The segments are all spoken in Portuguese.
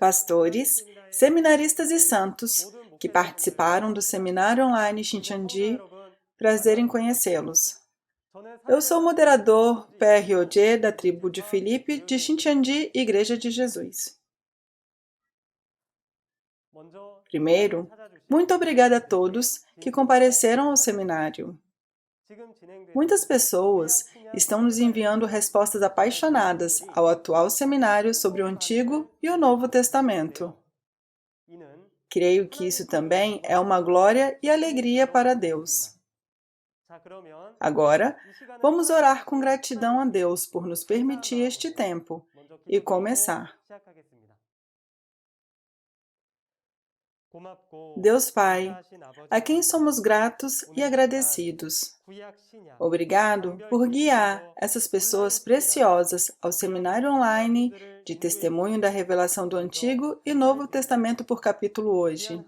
pastores, seminaristas e santos que participaram do seminário online Shincheonji. Prazer em conhecê-los. Eu sou o moderador PROG da tribo de Filipe de Shincheonji, Igreja de Jesus. Primeiro, muito obrigada a todos que compareceram ao seminário. Muitas pessoas estão nos enviando respostas apaixonadas ao atual seminário sobre o Antigo e o Novo Testamento. Creio que isso também é uma glória e alegria para Deus. Agora, vamos orar com gratidão a Deus por nos permitir este tempo e começar. Deus Pai, a quem somos gratos e agradecidos. Obrigado por guiar essas pessoas preciosas ao seminário online de testemunho da revelação do Antigo e Novo Testamento por capítulo hoje.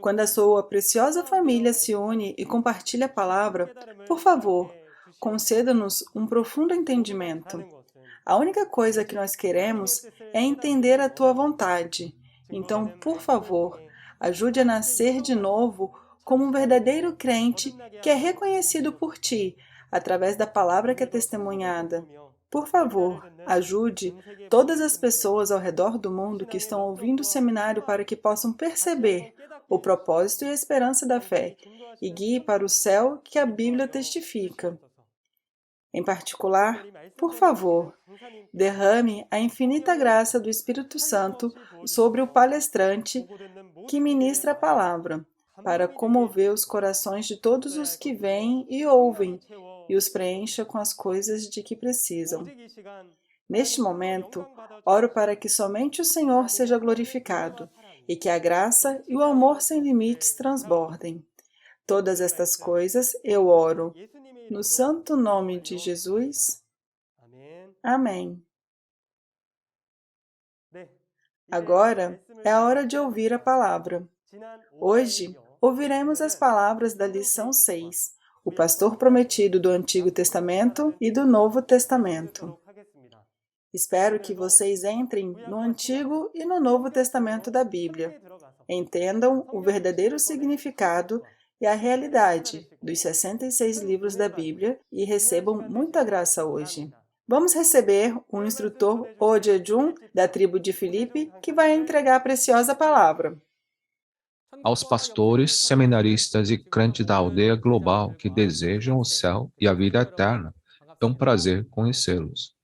Quando a sua preciosa família se une e compartilha a palavra, por favor, conceda-nos um profundo entendimento. A única coisa que nós queremos é entender a tua vontade. Então, por favor, ajude a nascer de novo como um verdadeiro crente que é reconhecido por ti, através da palavra que é testemunhada. Por favor, ajude todas as pessoas ao redor do mundo que estão ouvindo o seminário para que possam perceber o propósito e a esperança da fé e guie para o céu que a Bíblia testifica. Em particular, por favor, derrame a infinita graça do Espírito Santo sobre o palestrante que ministra a palavra, para comover os corações de todos os que veem e ouvem, e os preencha com as coisas de que precisam. Neste momento, oro para que somente o Senhor seja glorificado, e que a graça e o amor sem limites transbordem. Todas estas coisas eu oro, no santo nome de Jesus. Amém. Agora é a hora de ouvir a palavra. Hoje, ouviremos as palavras da lição 6, o pastor prometido do Antigo Testamento e do Novo Testamento. Espero que vocês entrem no Antigo e no Novo Testamento da Bíblia, entendam o verdadeiro significado e a realidade dos 66 livros da Bíblia e recebam muita graça hoje. Vamos receber o instrutor Oh Jae-jun, da tribo de Filipe, que vai entregar a preciosa palavra. Aos pastores, seminaristas e crentes da aldeia global que desejam o céu e a vida eterna, é um prazer conhecê-los.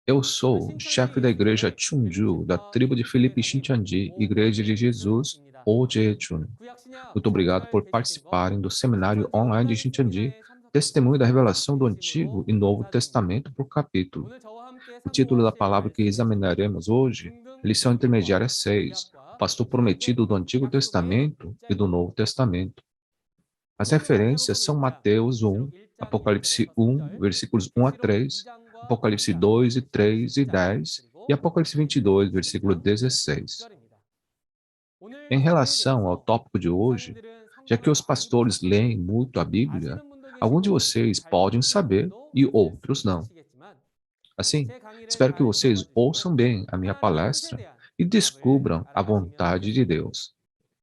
Eu sou o chefe da igreja Chungju, da tribo de Filipe Shincheonji, Igreja de Jesus, Oh Jae-jun. Muito obrigado por participarem do seminário online de Shincheonji, Testemunho da Revelação do Antigo e Novo Testamento por capítulo. O título da palavra que examinaremos hoje é Lição Intermediária 6, o pastor prometido do Antigo Testamento e do Novo Testamento. As referências são Mateus 1, Apocalipse 1, versículos 1 a 3, Apocalipse 2 e 3 e 10 e Apocalipse 22, versículo 16. Em relação ao tópico de hoje, já que os pastores leem muito a Bíblia, alguns de vocês podem saber e outros não. Assim, espero que vocês ouçam bem a minha palestra e descubram a vontade de Deus.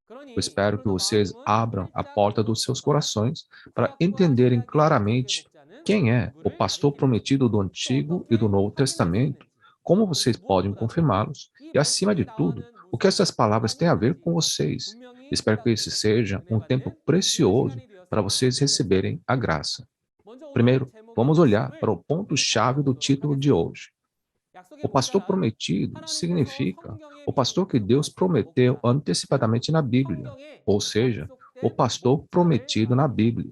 Eu espero que vocês abram a porta dos seus corações para entenderem claramente quem é o pastor prometido do Antigo e do Novo Testamento, como vocês podem confirmá-los e, acima de tudo, o que essas palavras têm a ver com vocês. Espero que esse seja um tempo precioso para vocês receberem a graça. Primeiro, vamos olhar para o ponto-chave do título de hoje. O pastor prometido significa o pastor que Deus prometeu antecipadamente na Bíblia, ou seja, o pastor prometido na Bíblia.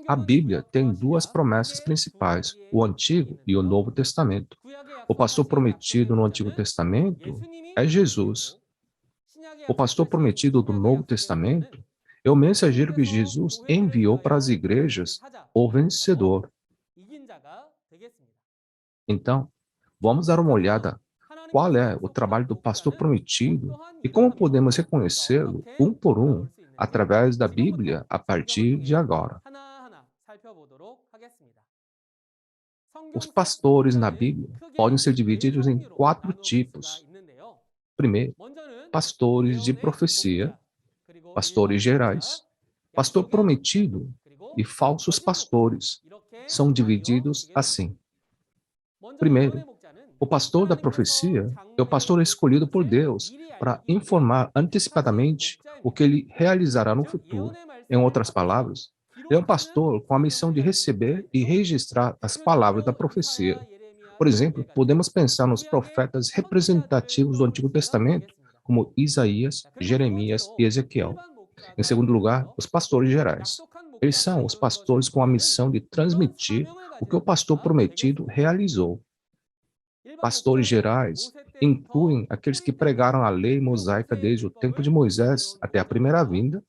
A Bíblia tem duas promessas principais, o Antigo e o Novo Testamento. O pastor prometido no Antigo Testamento é Jesus. O pastor prometido do Novo Testamento é o mensageiro que Jesus enviou para as igrejas, o vencedor. Então, vamos dar uma olhada qual é o trabalho do pastor prometido e como podemos reconhecê-lo um por um através da Bíblia a partir de agora. Os pastores na Bíblia podem ser divididos em 4 tipos. Primeiro, pastores de profecia, pastores gerais, pastor prometido e falsos pastores. São divididos assim. Primeiro, o pastor da profecia é o pastor escolhido por Deus para informar antecipadamente o que ele realizará no futuro. Em outras palavras, ele é um pastor com a missão de receber e registrar as palavras da profecia. Por exemplo, podemos pensar nos profetas representativos do Antigo Testamento, como Isaías, Jeremias e Ezequiel. Em segundo lugar, os pastores gerais. Eles são os pastores com a missão de transmitir o que o pastor prometido realizou. Pastores gerais incluem aqueles que pregaram a lei mosaica desde o tempo de Moisés até a primeira vinda,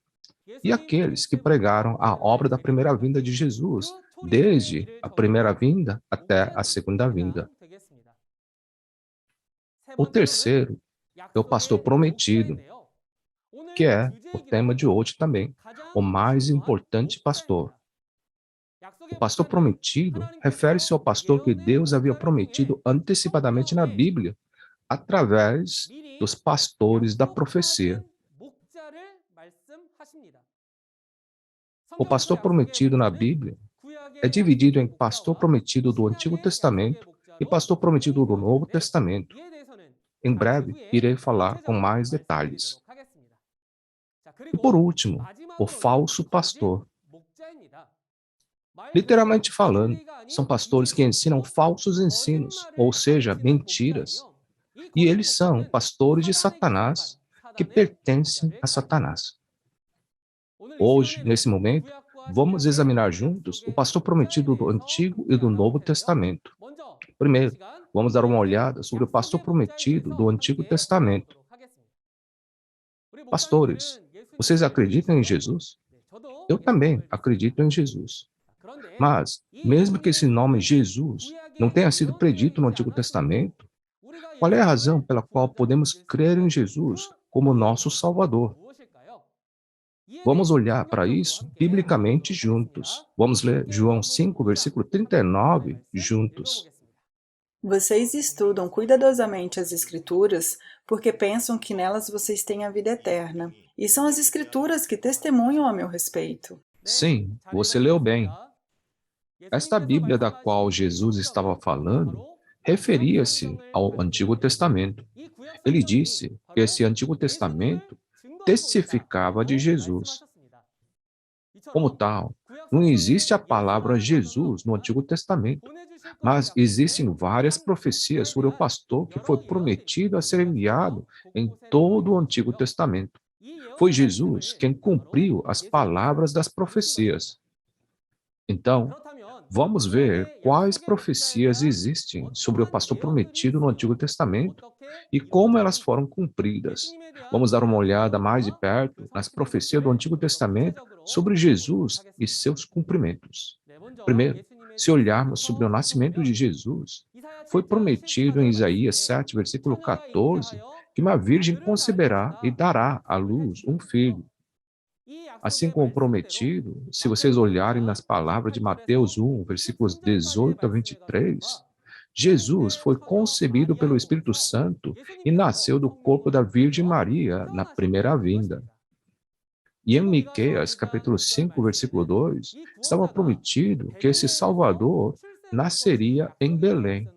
e aqueles que pregaram a obra da primeira vinda de Jesus, desde a primeira vinda até a segunda vinda. O terceiro é o pastor prometido, que é o tema de hoje também, o mais importante pastor. O pastor prometido refere-se ao pastor que Deus havia prometido antecipadamente na Bíblia, através dos pastores da profecia. O pastor prometido na Bíblia é dividido em pastor prometido do Antigo Testamento e pastor prometido do Novo Testamento. Em breve, irei falar com mais detalhes. E por último, o falso pastor. Literalmente falando, são pastores que ensinam falsos ensinos, ou seja, mentiras. E eles são pastores de Satanás, que pertencem a Satanás. Hoje, nesse momento, vamos examinar juntos o pastor prometido do Antigo e do Novo Testamento. Primeiro, vamos dar uma olhada sobre o pastor prometido do Antigo Testamento. Pastores, vocês acreditam em Jesus? Eu também acredito em Jesus. Mas, mesmo que esse nome Jesus não tenha sido predito no Antigo Testamento, qual é a razão pela qual podemos crer em Jesus como nosso Salvador? Vamos olhar para isso biblicamente juntos. Vamos ler João 5, versículo 39 juntos. Vocês estudam cuidadosamente as Escrituras porque pensam que nelas vocês têm a vida eterna. E são as Escrituras que testemunham a meu respeito. Sim, você leu bem. Esta Bíblia da qual Jesus estava falando referia-se ao Antigo Testamento. Ele disse que esse Antigo Testamento testificava de Jesus. Como tal, não existe a palavra Jesus no Antigo Testamento, mas existem várias profecias sobre o pastor que foi prometido a ser enviado em todo o Antigo Testamento. Foi Jesus quem cumpriu as palavras das profecias. Então, vamos ver quais profecias existem sobre o pastor prometido no Antigo Testamento e como elas foram cumpridas. Vamos dar uma olhada mais de perto nas profecias do Antigo Testamento sobre Jesus e seus cumprimentos. Primeiro, se olharmos sobre o nascimento de Jesus, foi prometido em Isaías 7, versículo 14, que uma virgem conceberá e dará à luz um filho. Assim como prometido, se vocês olharem nas palavras de Mateus 1, versículos 18 a 23, Jesus foi concebido pelo Espírito Santo e nasceu do corpo da Virgem Maria na primeira vinda. E em Miqueias, capítulo 5, versículo 2, estava prometido que esse Salvador nasceria em Belém.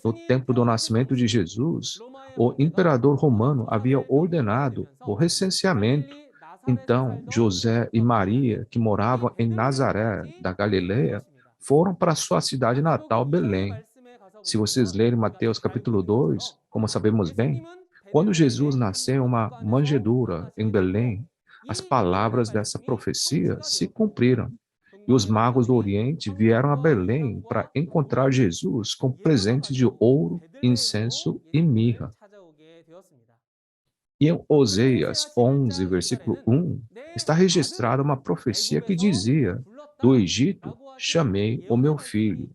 No tempo do nascimento de Jesus, o imperador romano havia ordenado o recenseamento. Então, José e Maria, que moravam em Nazaré, da Galileia, foram para sua cidade natal, Belém. Se vocês lerem Mateus capítulo 2, como sabemos bem, quando Jesus nasceu em uma manjedoura em Belém, as palavras dessa profecia se cumpriram. E os magos do Oriente vieram a Belém para encontrar Jesus com presentes de ouro, incenso e mirra. E em Oséias 11, versículo 1, está registrada uma profecia que dizia: do Egito chamei o meu filho.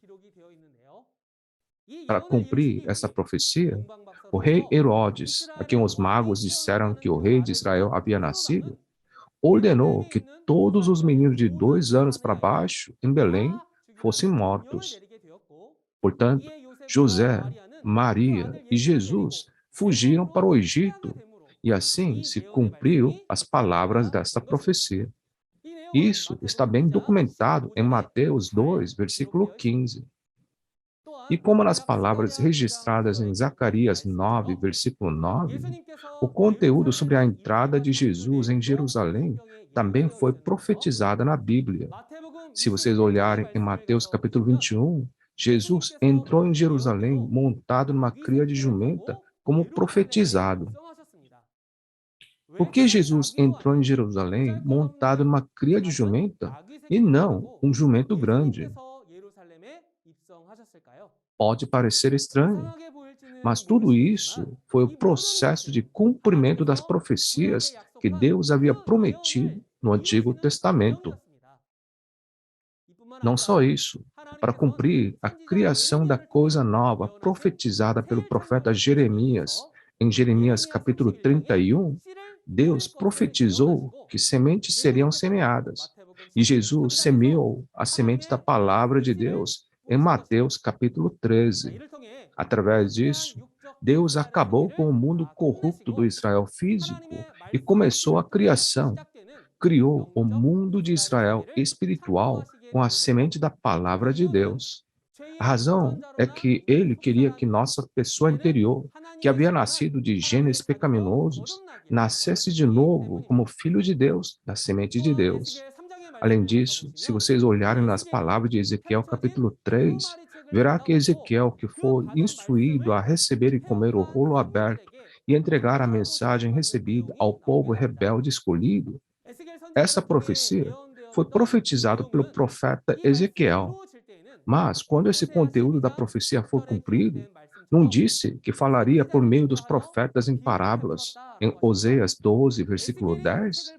Para cumprir essa profecia, o rei Herodes, a quem os magos disseram que o rei de Israel havia nascido, ordenou que todos os meninos de 2 anos para baixo, em Belém, fossem mortos. Portanto, José, Maria e Jesus fugiram para o Egito, e assim se cumpriu as palavras desta profecia. Isso está bem documentado em Mateus 2, versículo 15. E como nas palavras registradas em Zacarias 9, versículo 9, o conteúdo sobre a entrada de Jesus em Jerusalém também foi profetizado na Bíblia. Se vocês olharem em Mateus capítulo 21, Jesus entrou em Jerusalém montado numa cria de jumenta, como profetizado. Por que Jesus entrou em Jerusalém montado numa cria de jumenta e não um jumento grande? Pode parecer estranho, mas tudo isso foi o processo de cumprimento das profecias que Deus havia prometido no Antigo Testamento. Não só isso, para cumprir a criação da coisa nova profetizada pelo profeta Jeremias, em Jeremias capítulo 31, Deus profetizou que sementes seriam semeadas, e Jesus semeou a semente da palavra de Deus em Mateus capítulo 13. Através disso, Deus acabou com o mundo corrupto do Israel físico e começou a criação. Criou o mundo de Israel espiritual com a semente da palavra de Deus. A razão é que ele queria que nossa pessoa interior, que havia nascido de genes pecaminosos, nascesse de novo como filho de Deus, da semente de Deus. Além disso, se vocês olharem nas palavras de Ezequiel capítulo 3, verá que Ezequiel, que foi instruído a receber e comer o rolo aberto e entregar a mensagem recebida ao povo rebelde escolhido, essa profecia foi profetizada pelo profeta Ezequiel. Mas, quando esse conteúdo da profecia for cumprido, não disse que falaria por meio dos profetas em parábolas, em Oséias 12, versículo 10?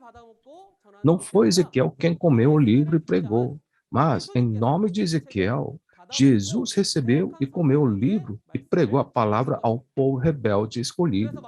Não foi Ezequiel quem comeu o livro e pregou, mas, em nome de Ezequiel, Jesus recebeu e comeu o livro e pregou a palavra ao povo rebelde escolhido.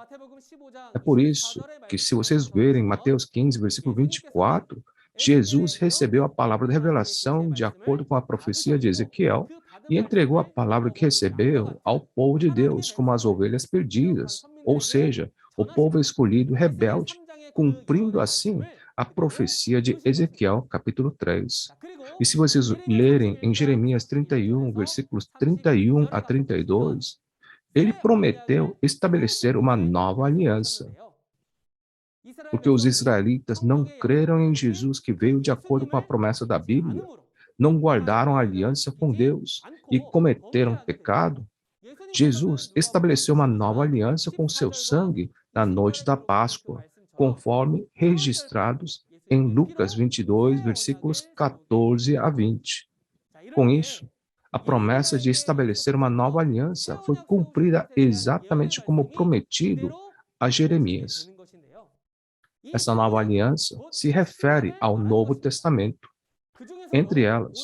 É por isso que, se vocês verem Mateus 15, versículo 24, Jesus recebeu a palavra da revelação de acordo com a profecia de Ezequiel e entregou a palavra que recebeu ao povo de Deus como as ovelhas perdidas, ou seja, o povo escolhido rebelde, cumprindo assim a profecia de Ezequiel, capítulo 3. E se vocês lerem em Jeremias 31, versículos 31 a 32, ele prometeu estabelecer uma nova aliança, porque os israelitas não creram em Jesus que veio de acordo com a promessa da Bíblia, não guardaram a aliança com Deus e cometeram pecado. Jesus estabeleceu uma nova aliança com seu sangue na noite da Páscoa, conforme registrados em Lucas 22, versículos 14 a 20. Com isso, a promessa de estabelecer uma nova aliança foi cumprida exatamente como prometido a Jeremias. Essa nova aliança se refere ao Novo Testamento. Entre elas,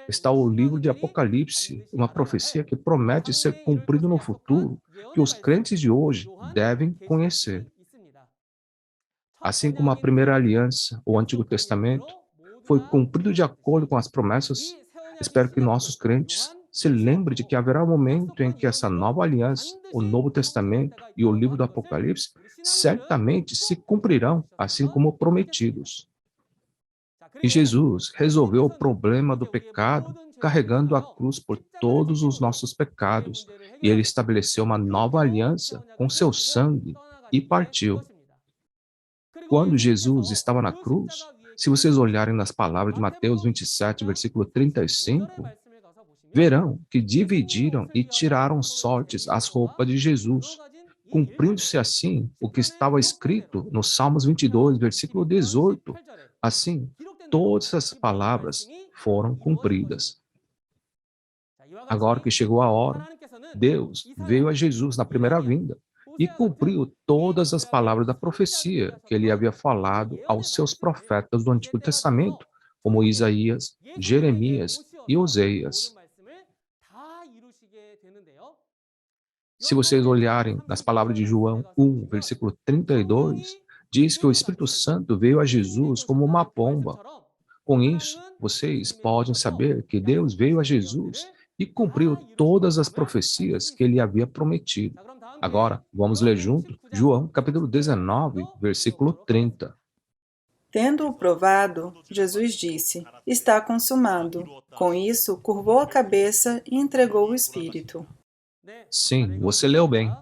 está o livro de Apocalipse, uma profecia que promete ser cumprida no futuro, que os crentes de hoje devem conhecer. Assim como a primeira aliança, o Antigo Testamento, foi cumprido de acordo com as promessas, espero que nossos crentes se lembrem de que haverá um momento em que essa nova aliança, o Novo Testamento e o livro do Apocalipse, certamente se cumprirão, assim como prometidos. E Jesus resolveu o problema do pecado, carregando a cruz por todos os nossos pecados, e ele estabeleceu uma nova aliança com seu sangue e partiu. Quando Jesus estava na cruz, se vocês olharem nas palavras de Mateus 27, versículo 35, verão que dividiram e tiraram sortes as roupas de Jesus, cumprindo-se assim o que estava escrito no Salmos 22, versículo 18. Assim, todas as palavras foram cumpridas. Agora que chegou a hora, Deus veio a Jesus na primeira vinda e cumpriu todas as palavras da profecia que ele havia falado aos seus profetas do Antigo Testamento, como Isaías, Jeremias e Oséias. Se vocês olharem nas palavras de João 1, versículo 32, diz que o Espírito Santo veio a Jesus como uma pomba. Com isso, vocês podem saber que Deus veio a Jesus e cumpriu todas as profecias que ele havia prometido. Agora, vamos ler junto João capítulo 19, versículo 30. Tendo-o provado, Jesus disse: Está consumado. Com isso, curvou a cabeça e entregou o espírito. Sim, você leu bem.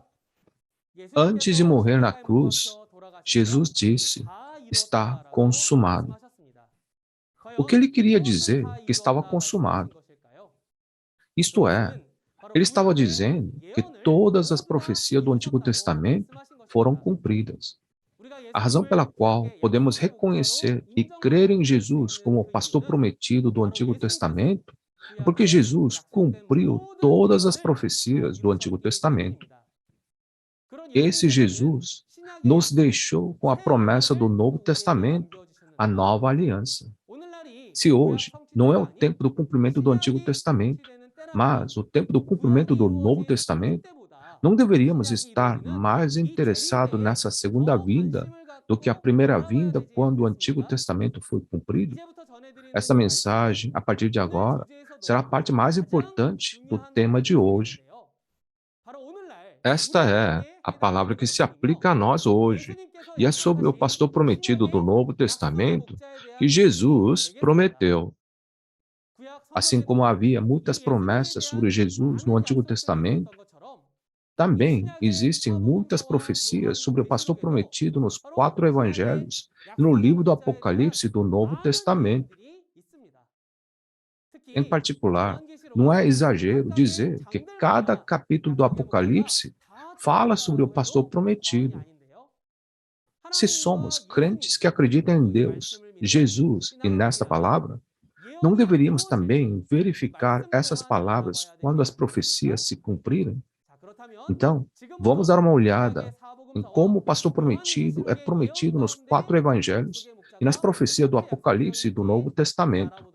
Antes de morrer na cruz, Jesus disse: está consumado. O que ele queria dizer que estava consumado? Isto é, ele estava dizendo que todas as profecias do Antigo Testamento foram cumpridas. A razão pela qual podemos reconhecer e crer em Jesus como o pastor prometido do Antigo Testamento é porque Jesus cumpriu todas as profecias do Antigo Testamento. Esse Jesus nos deixou com a promessa do Novo Testamento, a nova aliança. Se hoje não é o tempo do cumprimento do Antigo Testamento, mas o tempo do cumprimento do Novo Testamento, não deveríamos estar mais interessados nessa segunda vinda do que a primeira vinda quando o Antigo Testamento foi cumprido? Essa mensagem, a partir de agora, será a parte mais importante do tema de hoje. Esta é a palavra que se aplica a nós hoje, e é sobre o pastor prometido do Novo Testamento que Jesus prometeu. Assim como havia muitas promessas sobre Jesus no Antigo Testamento, também existem muitas profecias sobre o pastor prometido nos 4 evangelhos e no livro do Apocalipse do Novo Testamento. Em particular, não é exagero dizer que cada capítulo do Apocalipse fala sobre o pastor prometido. Se somos crentes que acreditam em Deus, Jesus e nesta palavra, não deveríamos também verificar essas palavras quando as profecias se cumprirem? Então, vamos dar uma olhada em como o pastor prometido é prometido nos 4 evangelhos e nas profecias do Apocalipse do Novo Testamento.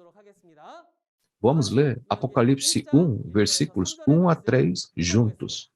Vamos ler Apocalipse 1, versículos 1 a 3 juntos.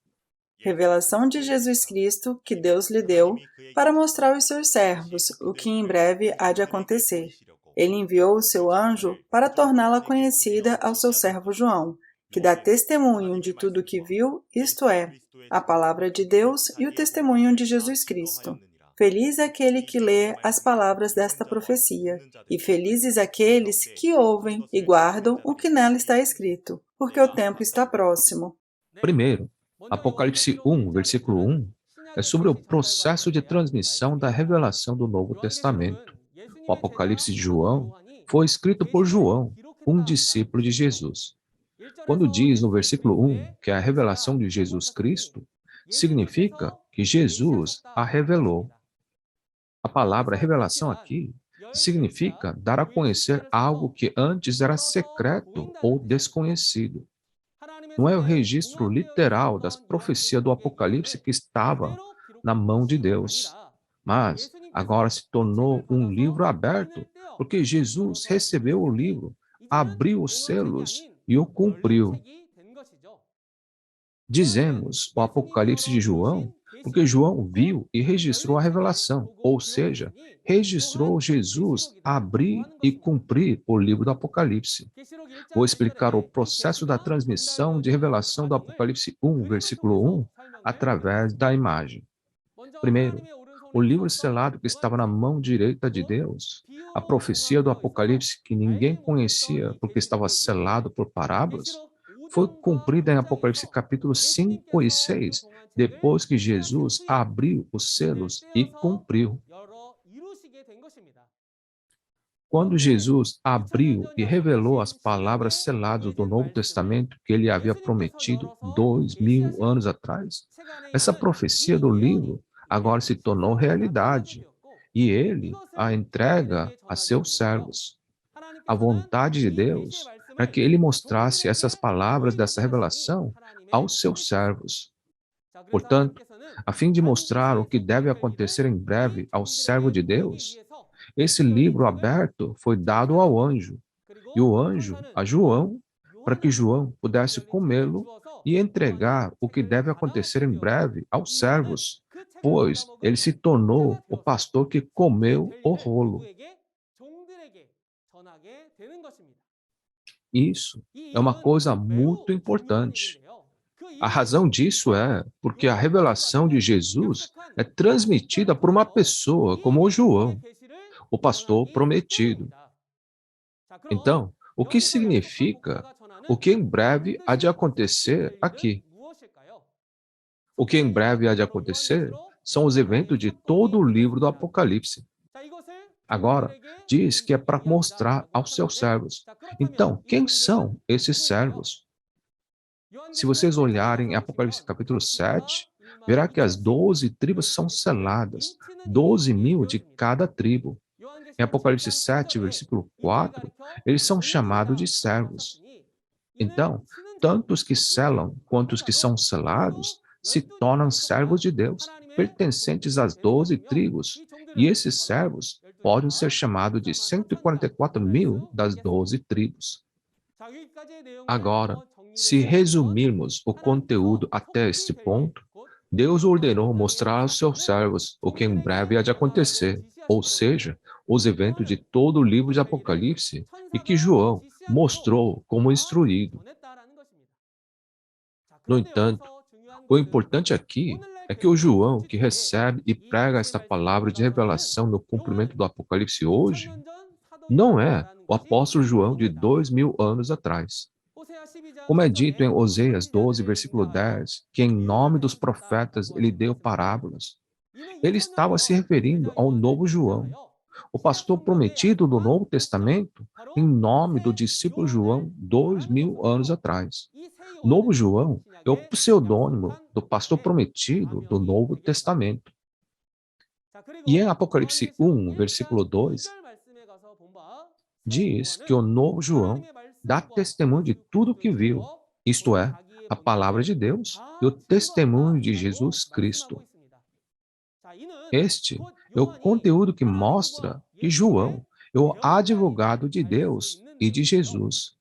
Revelação de Jesus Cristo que Deus lhe deu para mostrar aos seus servos o que em breve há de acontecer. Ele enviou o seu anjo para torná-la conhecida ao seu servo João, que dá testemunho de tudo o que viu, isto é, a palavra de Deus e o testemunho de Jesus Cristo. Feliz é aquele que lê as palavras desta profecia, e felizes aqueles que ouvem e guardam o que nela está escrito, porque o tempo está próximo. Primeiro, Apocalipse 1, versículo 1, é sobre o processo de transmissão da revelação do Novo Testamento. O Apocalipse de João foi escrito por João, um discípulo de Jesus. Quando diz no versículo 1 que é a revelação de Jesus Cristo, significa que Jesus a revelou. A palavra revelação aqui significa dar a conhecer algo que antes era secreto ou desconhecido. Não é o registro literal das profecias do Apocalipse que estava na mão de Deus, mas agora se tornou um livro aberto, porque Jesus recebeu o livro, abriu os selos e o cumpriu. Dizemos o Apocalipse de João, porque João viu e registrou a revelação, ou seja, registrou Jesus abrir e cumprir o livro do Apocalipse. Vou explicar o processo da transmissão de revelação do Apocalipse 1, versículo 1, através da imagem. Primeiro, o livro selado que estava na mão direita de Deus, a profecia do Apocalipse que ninguém conhecia porque estava selado por parábolas, foi cumprida em Apocalipse capítulo 5 e 6, depois que Jesus abriu os selos e cumpriu. Quando Jesus abriu e revelou as palavras seladas do Novo Testamento que ele havia prometido 2000 anos atrás, essa profecia do livro agora se tornou realidade e ele a entrega a seus servos. A vontade de Deus é que ele mostrasse essas palavras dessa revelação aos seus servos. Portanto, a fim de mostrar o que deve acontecer em breve ao servo de Deus, esse livro aberto foi dado ao anjo, e o anjo a João, para que João pudesse comê-lo e entregar o que deve acontecer em breve aos servos, pois ele se tornou o pastor que comeu o rolo. Isso é uma coisa muito importante. A razão disso é porque a revelação de Jesus é transmitida por uma pessoa como o João, o pastor prometido. Então, o que significa o que em breve há de acontecer aqui? O que em breve há de acontecer são os eventos de todo o livro do Apocalipse. Agora, diz que é para mostrar aos seus servos. Então, quem são esses servos? Se vocês olharem em Apocalipse capítulo 7, verá que as 12 tribos são seladas, 12.000 de cada tribo. Em Apocalipse 7, versículo 4, eles são chamados de servos. Então, tanto os que selam quanto os que são selados se tornam servos de Deus, pertencentes às 12 tribos, e esses servos podem ser chamados de 144.000 das 12 tribos. Agora, se resumirmos o conteúdo até este ponto, Deus ordenou mostrar aos seus servos o que em breve há de acontecer, ou seja, os eventos de todo o livro de Apocalipse, e que João mostrou como instruído. No entanto, o importante aqui é que o João que recebe e prega esta palavra de revelação no cumprimento do Apocalipse hoje, não é o apóstolo João de 2.000 anos atrás. Como é dito em Oséias 12, versículo 10, que em nome dos profetas ele deu parábolas. Ele estava se referindo ao novo João, o pastor prometido do Novo Testamento, em nome do discípulo João 2.000 anos atrás. Novo João é o pseudônimo do pastor prometido do Novo Testamento. E em Apocalipse 1, versículo 2, diz que o novo João dá testemunho de tudo o que viu, isto é, a palavra de Deus e o testemunho de Jesus Cristo. Este é o conteúdo que mostra que João é o advogado de Deus e de Jesus.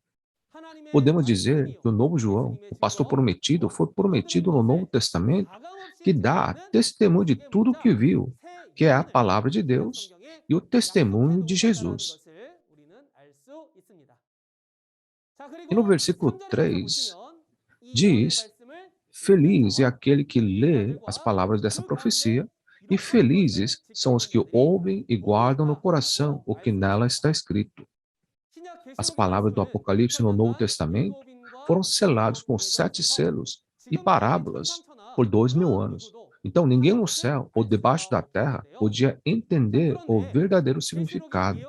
Podemos dizer que o novo João, o pastor prometido, foi prometido no Novo Testamento, que dá testemunho de tudo o que viu, que é a palavra de Deus e o testemunho de Jesus. E no versículo 3, diz: Feliz é aquele que lê as palavras dessa profecia, e felizes são os que ouvem e guardam no coração o que nela está escrito. As palavras do Apocalipse no Novo Testamento foram seladas com 7 selos e parábolas por 2.000 anos. Então, ninguém no céu ou debaixo da terra podia entender o verdadeiro significado.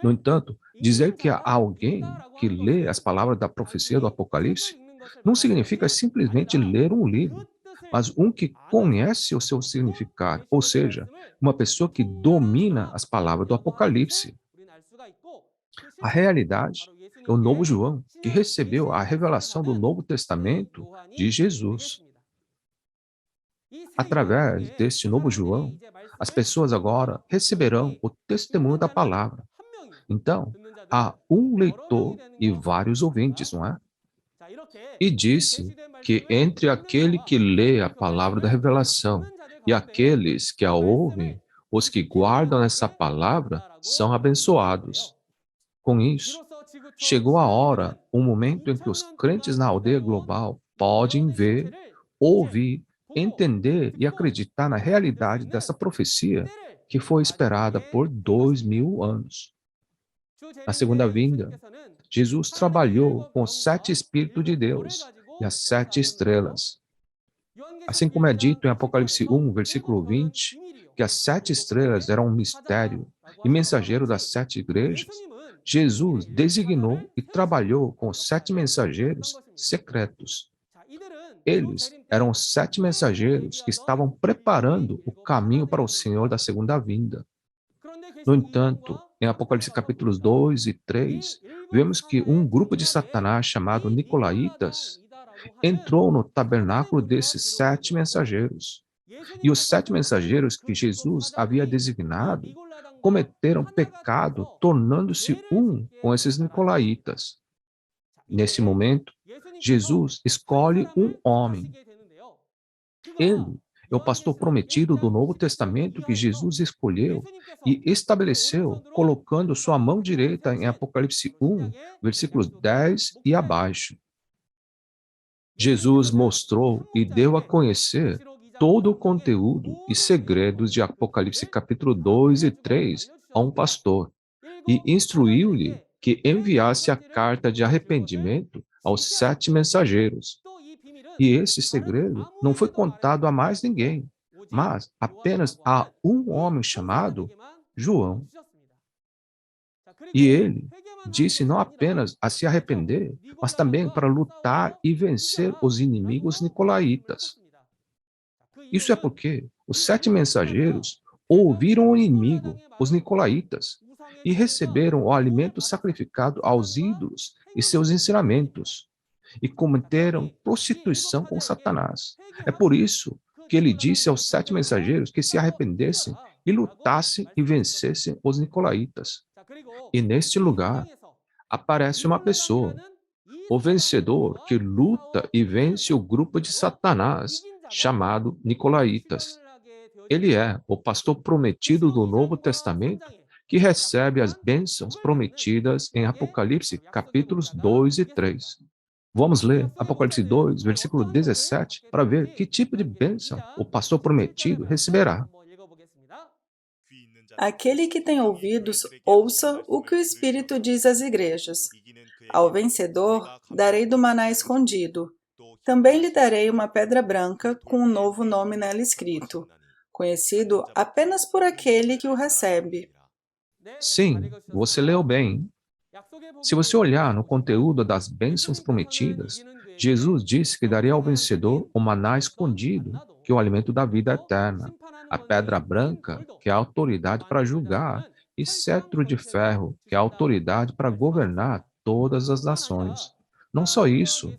No entanto, dizer que há alguém que lê as palavras da profecia do Apocalipse não significa simplesmente ler um livro, mas um que conhece o seu significado, ou seja, uma pessoa que domina as palavras do Apocalipse. A realidade é o novo João, que recebeu a revelação do Novo Testamento de Jesus. Através deste novo João, as pessoas agora receberão o testemunho da palavra. Então, há um leitor e vários ouvintes, não é? E disse que entre aquele que lê a palavra da revelação e aqueles que a ouvem, os que guardam essa palavra são abençoados. Com isso, chegou a hora, um momento em que os crentes na aldeia global podem ver, ouvir, entender e acreditar na realidade dessa profecia que foi esperada por 2.000 anos. Na segunda vinda, Jesus trabalhou com os 7 Espíritos de Deus e as 7 estrelas. Assim como é dito em Apocalipse 1, versículo 20, que as 7 estrelas eram um mistério e mensageiro das 7 igrejas, Jesus designou e trabalhou com os 7 mensageiros secretos. Eles eram os 7 mensageiros que estavam preparando o caminho para o Senhor da segunda vinda. No entanto, em Apocalipse capítulos 2 e 3, vemos que um grupo de Satanás chamado Nicolaítas entrou no tabernáculo desses 7 mensageiros. E os 7 mensageiros que Jesus havia designado cometeram pecado, tornando-se um com esses nicolaítas. Nesse momento, Jesus escolhe um homem. Ele é o pastor prometido do Novo Testamento que Jesus escolheu e estabeleceu, colocando sua mão direita em Apocalipse 1, versículos 10 e abaixo. Jesus mostrou e deu a conhecer todo o conteúdo e segredos de Apocalipse capítulo 2 e 3 a um pastor e instruiu-lhe que enviasse a carta de arrependimento aos 7 mensageiros. E esse segredo não foi contado a mais ninguém, mas apenas a um homem chamado João. E ele disse não apenas a se arrepender, mas também para lutar e vencer os inimigos nicolaítas. Isso é porque os 7 mensageiros ouviram o inimigo, os nicolaítas, e receberam o alimento sacrificado aos ídolos e seus ensinamentos, e cometeram prostituição com Satanás. É por isso que ele disse aos 7 mensageiros que se arrependessem e lutassem e vencessem os nicolaítas. E neste lugar aparece uma pessoa, o vencedor que luta e vence o grupo de Satanás, chamado Nicolaítas. Ele é o pastor prometido do Novo Testamento que recebe as bênçãos prometidas em Apocalipse capítulos 2 e 3. Vamos ler Apocalipse 2, versículo 17, para ver que tipo de bênção o pastor prometido receberá. Aquele que tem ouvidos, ouça o que o Espírito diz às igrejas. Ao vencedor, darei do maná escondido. Também lhe darei uma pedra branca com um novo nome nela escrito, conhecido apenas por aquele que o recebe. Sim, você leu bem. Se você olhar no conteúdo das bênçãos prometidas, Jesus disse que daria ao vencedor o maná escondido, que é o alimento da vida eterna, a pedra branca, que é a autoridade para julgar, e cetro de ferro, que é a autoridade para governar todas as nações. Não só isso,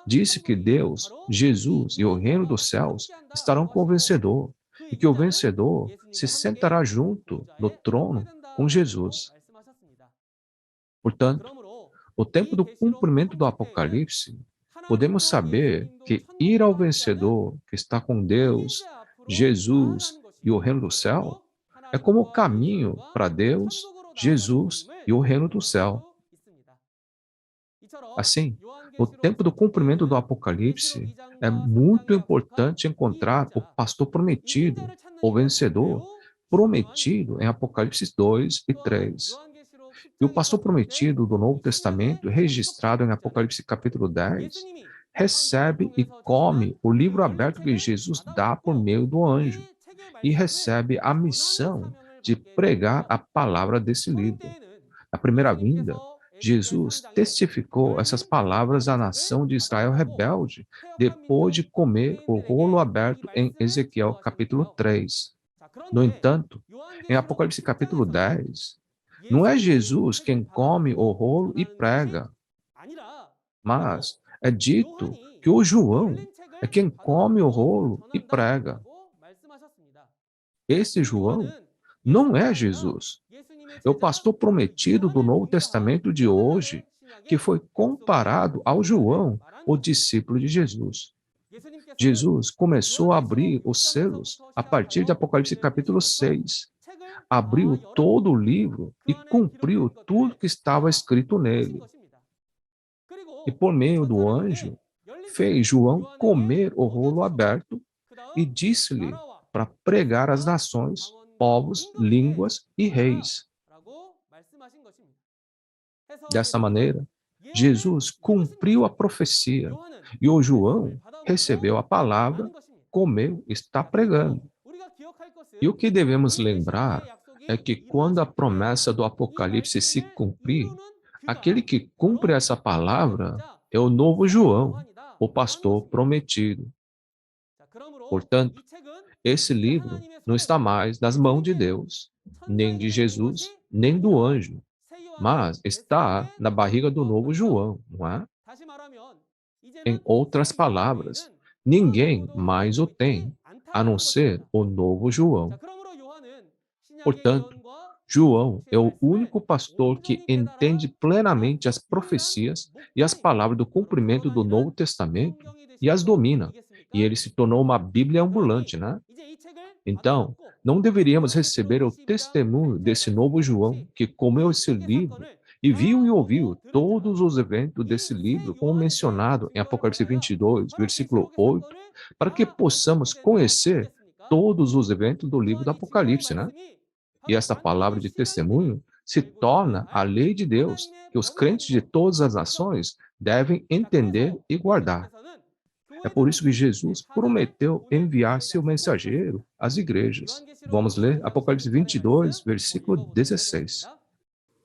disse que Deus, Jesus e o reino dos céus estarão com o vencedor, e que o vencedor se sentará junto no trono com Jesus. Portanto, o tempo do cumprimento do Apocalipse, podemos saber que ir ao vencedor, que está com Deus, Jesus e o reino do céu, é como o caminho para Deus, Jesus e o reino do céu. Assim, no tempo do cumprimento do Apocalipse, é muito importante encontrar o pastor prometido, o vencedor, prometido em Apocalipse 2 e 3. E o pastor prometido do Novo Testamento, registrado em Apocalipse capítulo 10, recebe e come o livro aberto que Jesus dá por meio do anjo e recebe a missão de pregar a palavra desse livro. Na primeira vinda, Jesus testificou essas palavras à nação de Israel rebelde, depois de comer o rolo aberto em Ezequiel capítulo 3. No entanto, em Apocalipse capítulo 10, não é Jesus quem come o rolo e prega, mas é dito que o João é quem come o rolo e prega. Esse João não é Jesus. É o pastor prometido do Novo Testamento de hoje, que foi comparado ao João, o discípulo de Jesus. Jesus começou a abrir os selos a partir de Apocalipse capítulo 6. Abriu todo o livro e cumpriu tudo que estava escrito nele. E por meio do anjo, fez João comer o rolo aberto e disse-lhe para pregar às nações, povos, línguas e reis. Dessa maneira, Jesus cumpriu a profecia e o João recebeu a palavra, comeu, está pregando. E o que devemos lembrar é que quando a promessa do Apocalipse se cumprir, aquele que cumpre essa palavra é o novo João, o pastor prometido. Portanto, esse livro não está mais nas mãos de Deus, nem de Jesus, nem do anjo, mas está na barriga do novo João, não é? Em outras palavras, ninguém mais o tem, a não ser o novo João. Portanto, João é o único pastor que entende plenamente as profecias e as palavras do cumprimento do Novo Testamento e as domina. E ele se tornou uma Bíblia ambulante, né? Então, não deveríamos receber o testemunho desse novo João que comeu esse livro e viu e ouviu todos os eventos desse livro, como mencionado em Apocalipse 22, versículo 8, para que possamos conhecer todos os eventos do livro do Apocalipse, né? E esta palavra de testemunho se torna a lei de Deus, que os crentes de todas as nações devem entender e guardar. É por isso que Jesus prometeu enviar seu mensageiro às igrejas. Vamos ler Apocalipse 22, versículo 16.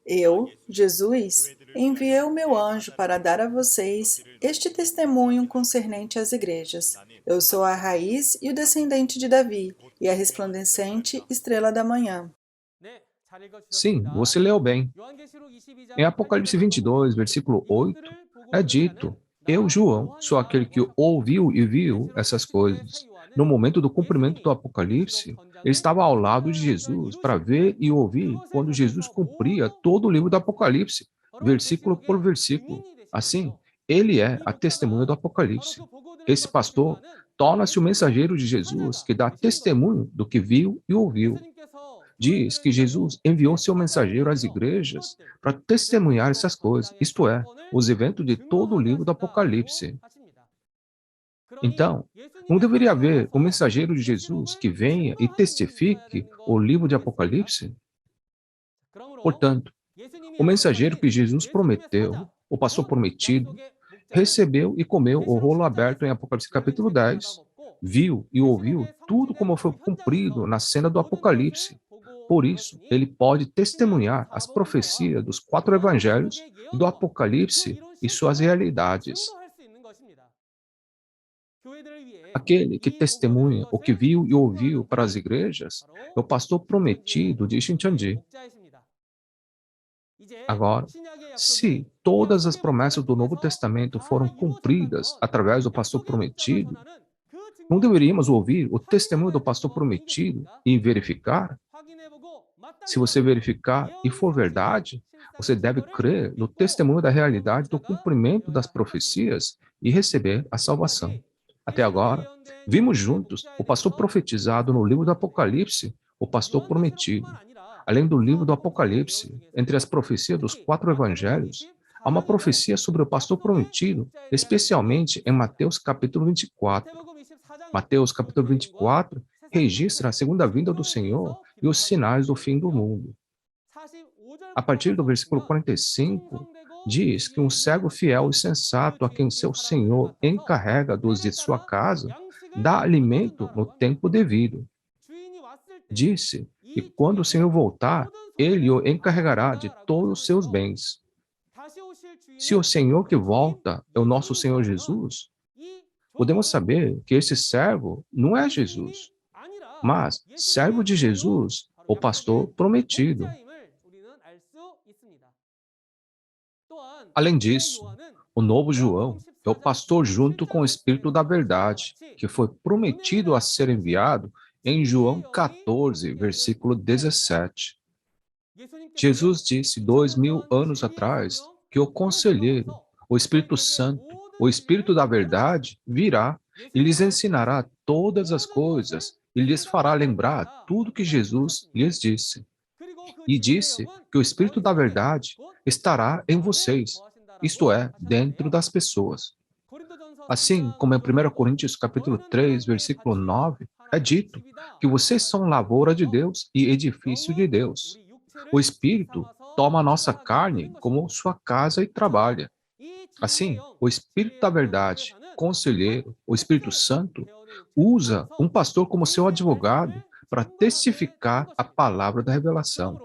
Eu, Jesus, enviei o meu anjo para dar a vocês este testemunho concernente às igrejas. Eu sou a raiz e o descendente de Davi, e a resplandecente estrela da manhã. Sim, você leu bem. Em Apocalipse 22, versículo 8, é dito: Eu, João, sou aquele que ouviu e viu essas coisas. No momento do cumprimento do Apocalipse, ele estava ao lado de Jesus para ver e ouvir quando Jesus cumpria todo o livro do Apocalipse, versículo por versículo. Assim, ele é a testemunha do Apocalipse. Esse pastor torna-se o mensageiro de Jesus que dá testemunho do que viu e ouviu. Diz que Jesus enviou seu mensageiro às igrejas para testemunhar essas coisas, isto é, os eventos de todo o livro do Apocalipse. Então, não deveria haver um mensageiro de Jesus que venha e testifique o livro de Apocalipse? Portanto, o mensageiro que Jesus prometeu, o pastor prometido, recebeu e comeu o rolo aberto em Apocalipse capítulo 10, viu e ouviu tudo como foi cumprido na cena do Apocalipse. Por isso, ele pode testemunhar as profecias dos 4 evangelhos e do Apocalipse e suas realidades. Aquele que testemunha o que viu e ouviu para as igrejas é o pastor prometido de Shincheonji. Agora, se todas as promessas do Novo Testamento foram cumpridas através do pastor prometido, não deveríamos ouvir o testemunho do pastor prometido e verificar? Se você verificar e for verdade, você deve crer no testemunho da realidade do cumprimento das profecias e receber a salvação. Até agora, vimos juntos o pastor profetizado no livro do Apocalipse, o pastor prometido. Além do livro do Apocalipse, entre as profecias dos 4 evangelhos, há uma profecia sobre o pastor prometido, especialmente em Mateus capítulo 24. Mateus capítulo 24 registra a segunda vinda do Senhor e os sinais do fim do mundo. A partir do versículo 45, diz que um servo fiel e sensato a quem seu senhor encarrega dos de sua casa, dá alimento no tempo devido. Disse que quando o Senhor voltar, ele o encarregará de todos os seus bens. Se o Senhor que volta é o nosso Senhor Jesus, podemos saber que esse servo não é Jesus, mas servo de Jesus, o pastor prometido. Além disso, o novo João é o pastor junto com o Espírito da Verdade, que foi prometido a ser enviado em João 14, versículo 17. Jesus disse 2000 anos atrás que o Conselheiro, o Espírito Santo, o Espírito da Verdade, virá e lhes ensinará todas as coisas e lhes fará lembrar tudo que Jesus lhes disse. E disse que o Espírito da Verdade estará em vocês, isto é, dentro das pessoas. Assim como em 1 Coríntios capítulo 3, versículo 9, é dito que vocês são lavoura de Deus e edifício de Deus. O Espírito toma a nossa carne como sua casa e trabalha. Assim, o Espírito da Verdade, Conselheiro, o Espírito Santo, usa um pastor como seu advogado para testificar a palavra da revelação.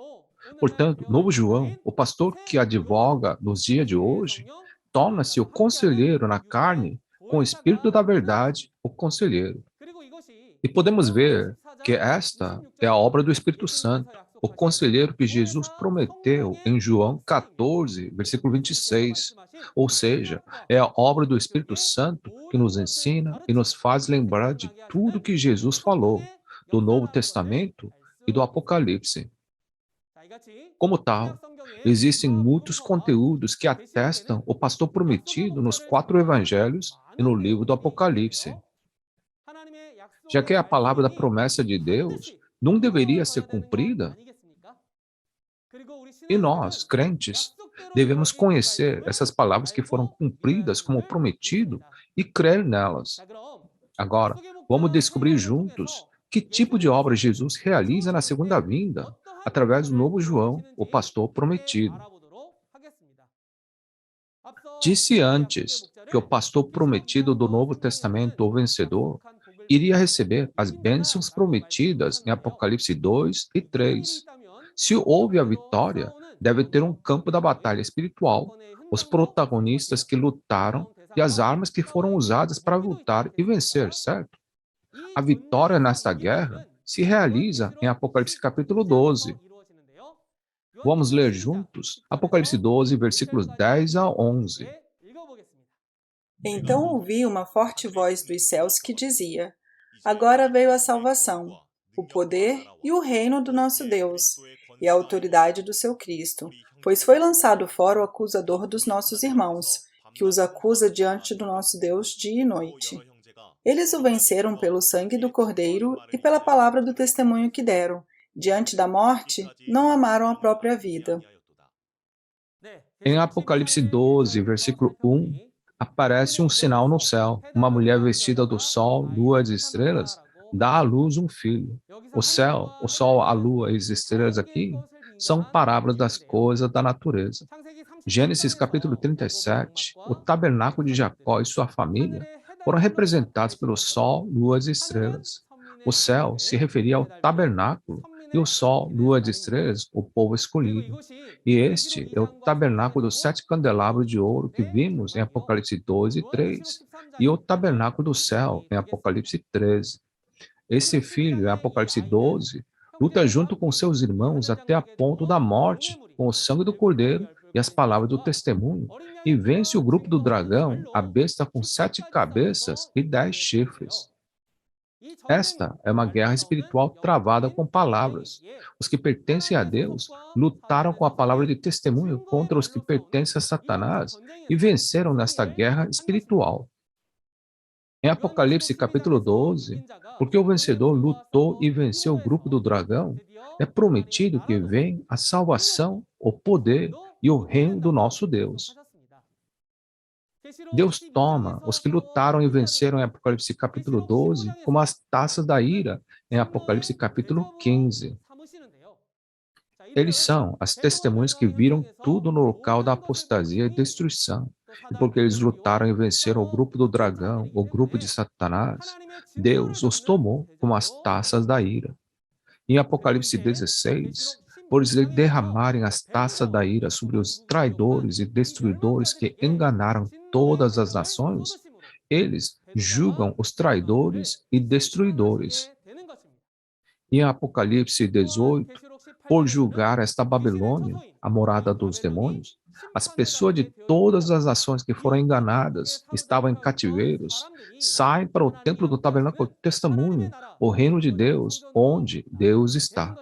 Portanto, novo João, o pastor que advoga nos dias de hoje, torna-se o conselheiro na carne com o Espírito da Verdade, o conselheiro. E podemos ver que esta é a obra do Espírito Santo, o conselheiro que Jesus prometeu em João 14, versículo 26. Ou seja, é a obra do Espírito Santo que nos ensina e nos faz lembrar de tudo que Jesus falou, do Novo Testamento e do Apocalipse. Como tal, existem muitos conteúdos que atestam o pastor prometido nos 4 evangelhos e no livro do Apocalipse. Já que a palavra da promessa de Deus não deveria ser cumprida, E nós, crentes, devemos conhecer essas palavras que foram cumpridas como prometido e crer nelas. Agora, vamos descobrir juntos que tipo de obra Jesus realiza na segunda vinda, através do novo João, o pastor prometido. Disse antes que o pastor prometido do Novo Testamento, o vencedor, iria receber as bênçãos prometidas em Apocalipse 2 e 3. Se houve a vitória, deve ter um campo da batalha espiritual, os protagonistas que lutaram e as armas que foram usadas para lutar e vencer, certo? A vitória nesta guerra se realiza em Apocalipse capítulo 12. Vamos ler juntos Apocalipse 12, versículos 10 a 11. Então ouvi uma forte voz dos céus que dizia: Agora veio a salvação, o poder e o reino do nosso Deus, e a autoridade do seu Cristo, pois foi lançado fora o acusador dos nossos irmãos, que os acusa diante do nosso Deus dia e noite. Eles o venceram pelo sangue do Cordeiro e pela palavra do testemunho que deram. Diante da morte, não amaram a própria vida. Em Apocalipse 12, versículo 1, aparece um sinal no céu. Uma mulher vestida do sol, lua e estrelas dá à luz um filho. O céu, o sol, a lua e as estrelas aqui são parábolas das coisas da natureza. Gênesis capítulo 37, o tabernáculo de Jacó e sua família foram representados pelo sol, lua e estrelas. O céu se referia ao tabernáculo e o sol, lua e estrelas, o povo escolhido. E este é o tabernáculo dos 7 candelabros de ouro que vimos em Apocalipse 2 e 3, e o tabernáculo do céu em Apocalipse 13. Esse filho, em Apocalipse 12, luta junto com seus irmãos até a ponto da morte, com o sangue do cordeiro e as palavras do testemunho, e vence o grupo do dragão, a besta com 7 cabeças e 10 chifres. Esta é uma guerra espiritual travada com palavras. Os que pertencem a Deus lutaram com a palavra de testemunho contra os que pertencem a Satanás e venceram nesta guerra espiritual. Em Apocalipse capítulo 12, porque o vencedor lutou e venceu o grupo do dragão, é prometido que vem a salvação, o poder e o reino do nosso Deus. Deus toma os que lutaram e venceram em Apocalipse capítulo 12 como as taças da ira em Apocalipse capítulo 15. Eles são as testemunhas que viram tudo no local da apostasia e destruição. E porque eles lutaram e venceram o grupo do dragão, o grupo de Satanás, Deus os tomou como as taças da ira. Em Apocalipse 16, por eles derramarem as taças da ira sobre os traidores e destruidores que enganaram todas as nações, eles julgam os traidores e destruidores. Em Apocalipse 18, por julgar esta Babilônia, a morada dos demônios, as pessoas de todas as nações que foram enganadas, estavam em cativeiros, saem para o templo do tabernáculo do testemunho, o reino de Deus, onde Deus está.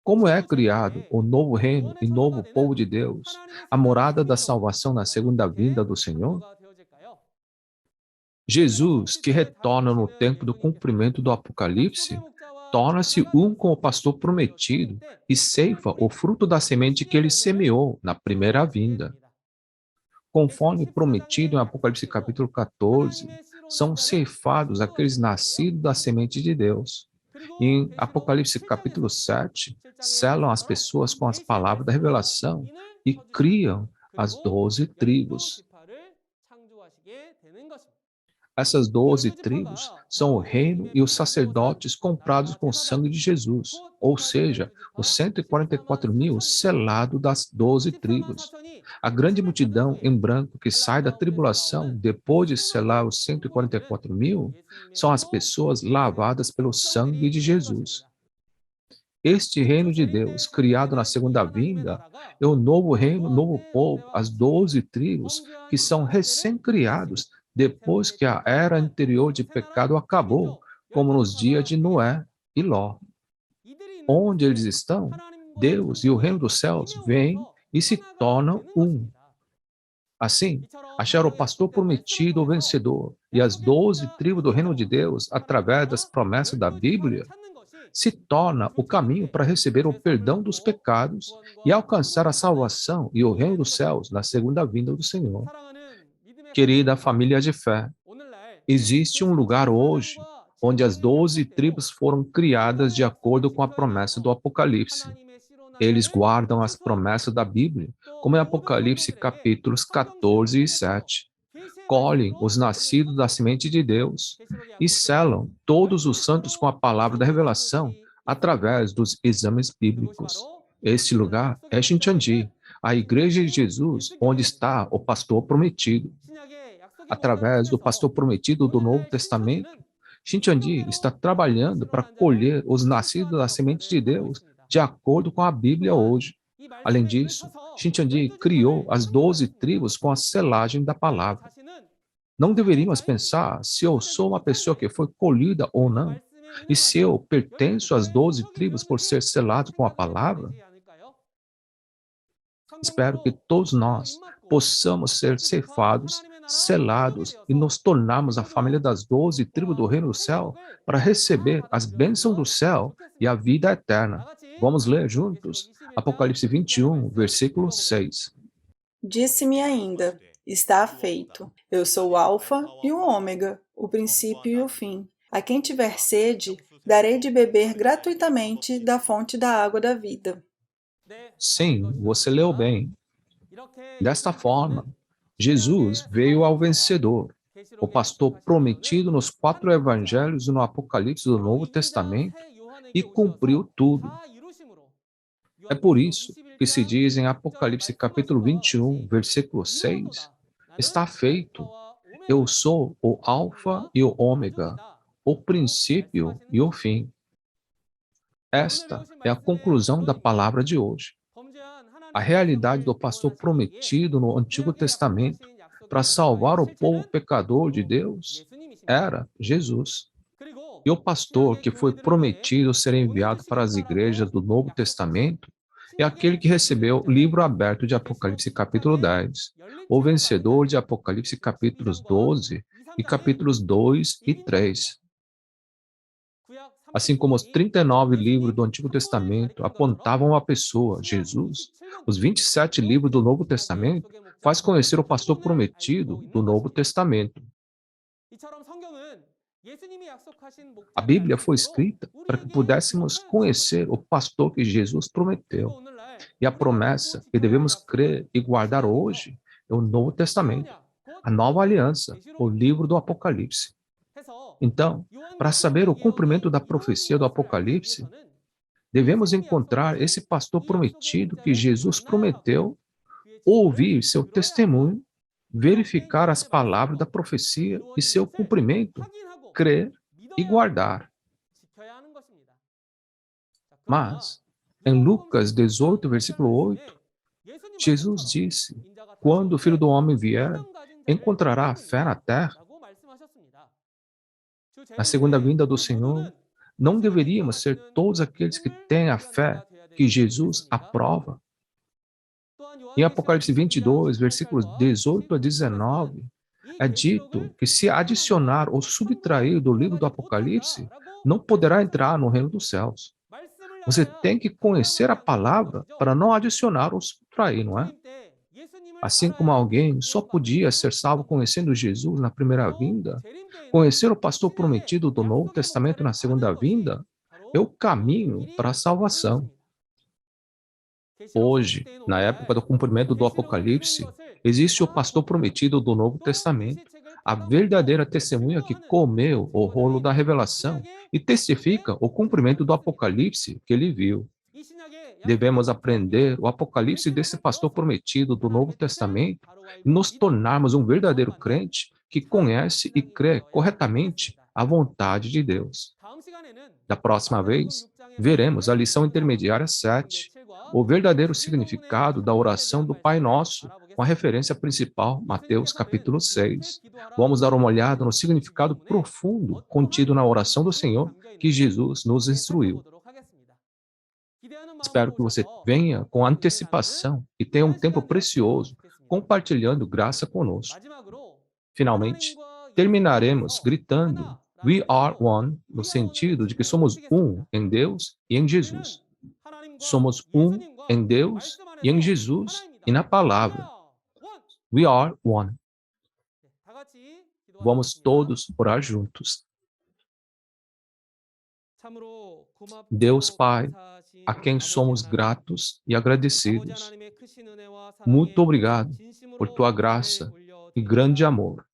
Como é criado o novo reino e novo povo de Deus, a morada da salvação na segunda vinda do Senhor? Jesus, que retorna no tempo do cumprimento do Apocalipse, torna-se um com o pastor prometido e ceifa o fruto da semente que ele semeou na primeira vinda. Conforme prometido em Apocalipse capítulo 14, são ceifados aqueles nascidos da semente de Deus. E em Apocalipse capítulo 7, selam as pessoas com as palavras da revelação e criam as 12 tribos. Essas 12 tribos são o reino e os sacerdotes comprados com o sangue de Jesus, ou seja, os 144 mil selados das 12 tribos. A grande multidão em branco que sai da tribulação depois de selar os 144 mil são as pessoas lavadas pelo sangue de Jesus. Este reino de Deus, criado na segunda vinda, é o novo reino, novo povo, as 12 tribos que são recém-criados depois que a era anterior de pecado acabou, como nos dias de Noé e Ló. Onde eles estão, Deus e o reino dos céus vêm e se tornam um. Assim, achar o pastor prometido, o vencedor, e as 12 tribos do reino de Deus, através das promessas da Bíblia, se torna o caminho para receber o perdão dos pecados e alcançar a salvação e o reino dos céus na segunda vinda do Senhor. Querida família de fé, existe um lugar hoje onde as 12 tribos foram criadas de acordo com a promessa do Apocalipse. Eles guardam as promessas da Bíblia, como em Apocalipse capítulos 14 e 7. Colhem os nascidos da semente de Deus e selam todos os santos com a palavra da revelação através dos exames bíblicos. Este lugar é Shincheonji, a Igreja de Jesus, onde está o pastor prometido. Através do pastor prometido do Novo Testamento, Shincheonji está trabalhando para colher os nascidos da semente de Deus de acordo com a Bíblia hoje. Além disso, Shincheonji criou as 12 tribos com a selagem da palavra. Não deveríamos pensar se eu sou uma pessoa que foi colhida ou não, e se eu pertenço às 12 tribos por ser selado com a palavra. Espero que todos nós possamos ser ceifados, selados e nos tornarmos a família das 12 tribos do reino do céu para receber as bênçãos do céu e a vida eterna. Vamos ler juntos Apocalipse 21, versículo 6. Disse-me ainda: está feito. Eu sou o Alfa e o Ômega, o princípio e o fim. A quem tiver sede, darei de beber gratuitamente da fonte da água da vida. Sim, você leu bem. Desta forma, Jesus veio ao vencedor, o pastor prometido nos 4 evangelhos e no Apocalipse do Novo Testamento, e cumpriu tudo. É por isso que se diz em Apocalipse capítulo 21, versículo 6, está feito. Eu sou o Alfa e o Ômega, o princípio e o fim. Esta é a conclusão da palavra de hoje. A realidade do pastor prometido no Antigo Testamento para salvar o povo pecador de Deus era Jesus. E o pastor que foi prometido ser enviado para as igrejas do Novo Testamento é aquele que recebeu o livro aberto de Apocalipse capítulo 10, o vencedor de Apocalipse capítulos 12 e capítulos 2 e 3. Assim como os 39 livros do Antigo Testamento apontavam a pessoa, Jesus, os 27 livros do Novo Testamento faz conhecer o pastor prometido do Novo Testamento. A Bíblia foi escrita para que pudéssemos conhecer o pastor que Jesus prometeu. E a promessa que devemos crer e guardar hoje é o Novo Testamento, a Nova Aliança, o livro do Apocalipse. Então, para saber o cumprimento da profecia do Apocalipse, devemos encontrar esse pastor prometido que Jesus prometeu, ouvir seu testemunho, verificar as palavras da profecia e seu cumprimento, crer e guardar. Mas, em Lucas 18, versículo 8, Jesus disse: quando o Filho do Homem vier, encontrará fé na terra? Na segunda vinda do Senhor, não deveríamos ser todos aqueles que têm a fé que Jesus aprova? Em Apocalipse 22, versículos 18 a 19, é dito que se adicionar ou subtrair do livro do Apocalipse, não poderá entrar no reino dos céus. Você tem que conhecer a palavra para não adicionar ou subtrair, não é? Assim como alguém só podia ser salvo conhecendo Jesus na primeira vinda, conhecer o pastor prometido do Novo Testamento na segunda vinda é o caminho para a salvação. Hoje, na época do cumprimento do Apocalipse, existe o pastor prometido do Novo Testamento, a verdadeira testemunha que comeu o rolo da revelação e testifica o cumprimento do Apocalipse que ele viu. Devemos aprender o Apocalipse desse pastor prometido do Novo Testamento e nos tornarmos um verdadeiro crente que conhece e crê corretamente a vontade de Deus. Da próxima vez, veremos a lição intermediária 7, o verdadeiro significado da oração do Pai Nosso, com a referência principal, Mateus capítulo 6. Vamos dar uma olhada no significado profundo contido na oração do Senhor que Jesus nos instruiu. Espero que você venha com antecipação e tenha um tempo precioso compartilhando graça conosco. Finalmente, terminaremos gritando: We are one no sentido de que somos um em Deus e em Jesus. Somos um em Deus e em Jesus e na palavra. We are one. Vamos todos orar juntos. Deus Pai, a quem somos gratos e agradecidos, muito obrigado por tua graça e grande amor.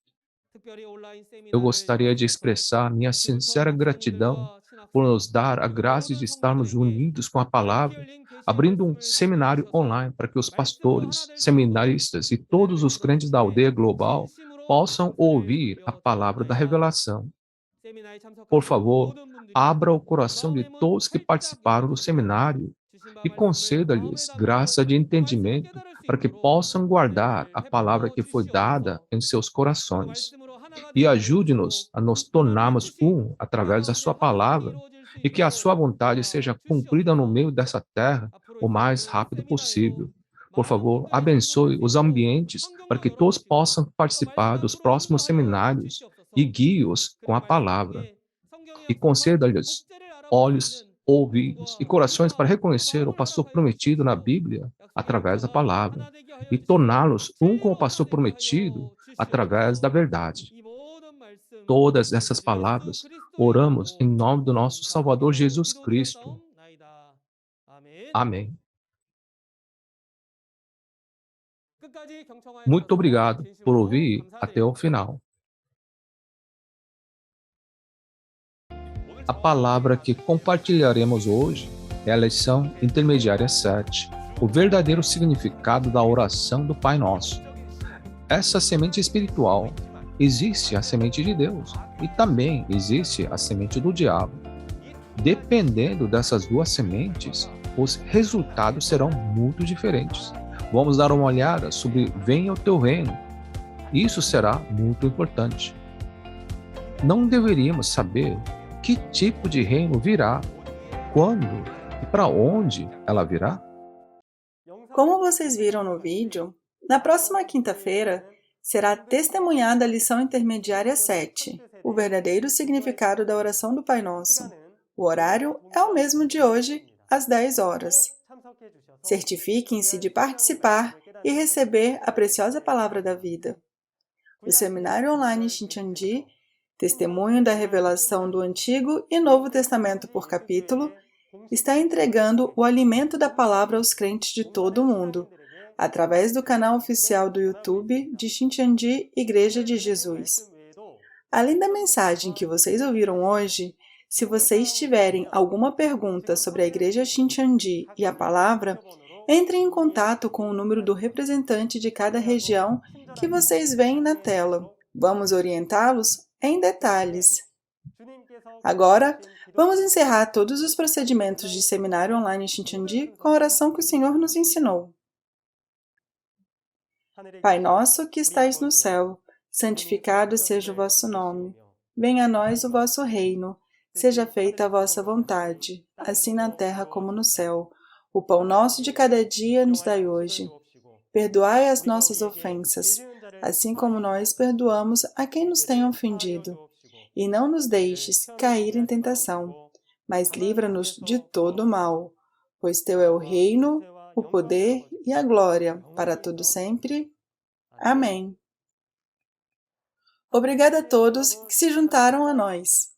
Eu gostaria de expressar minha sincera gratidão por nos dar a graça de estarmos unidos com a palavra, abrindo um seminário online para que os pastores, seminaristas e todos os crentes da aldeia global possam ouvir a palavra da revelação. Por favor, abra o coração de todos que participaram do seminário e conceda-lhes graça de entendimento para que possam guardar a palavra que foi dada em seus corações. E ajude-nos a nos tornarmos um através da sua palavra e que a sua vontade seja cumprida no meio dessa terra o mais rápido possível. Por favor, abençoe os ambientes para que todos possam participar dos próximos seminários e guie-os com a palavra. E conceda-lhes olhos, ouvidos e corações para reconhecer o pastor prometido na Bíblia através da palavra e torná-los um com o pastor prometido através da verdade. Todas essas palavras oramos em nome do nosso Salvador Jesus Cristo. Amém. Muito obrigado por ouvir até o final. A palavra que compartilharemos hoje é a lição intermediária 7, o verdadeiro significado da oração do Pai Nosso. Essa semente espiritual, existe a semente de Deus e também existe a semente do diabo. Dependendo dessas duas sementes, os resultados serão muito diferentes. Vamos dar uma olhada sobre venha o teu reino. Isso será muito importante. Não deveríamos saber que tipo de reino virá, quando e para onde ela virá? Como vocês viram no vídeo, na próxima quinta-feira será testemunhada a lição intermediária 7, o verdadeiro significado da oração do Pai Nosso. O horário é o mesmo de hoje, às 10 horas. Certifiquem-se de participar e receber a preciosa palavra da vida. O Seminário Online Shincheonji, Testemunho da Revelação do Antigo e Novo Testamento por capítulo, está entregando o alimento da palavra aos crentes de todo o mundo, através do canal oficial do YouTube de Shincheonji Igreja de Jesus. Além da mensagem que vocês ouviram hoje, se vocês tiverem alguma pergunta sobre a Igreja Shincheonji e a palavra, entrem em contato com o número do representante de cada região que vocês veem na tela. Vamos orientá-los em detalhes. Agora, vamos encerrar todos os procedimentos de seminário online Shincheonji com a oração que o Senhor nos ensinou. Pai nosso que estais no céu, santificado seja o vosso nome. Venha a nós o vosso reino. Seja feita a vossa vontade, assim na terra como no céu. O pão nosso de cada dia nos dai hoje. Perdoai as nossas ofensas, assim como nós perdoamos a quem nos tem ofendido. E não nos deixes cair em tentação, mas livra-nos de todo o mal. Pois teu é o reino, o poder e a glória, para todo sempre. Amém. Obrigada a todos que se juntaram a nós.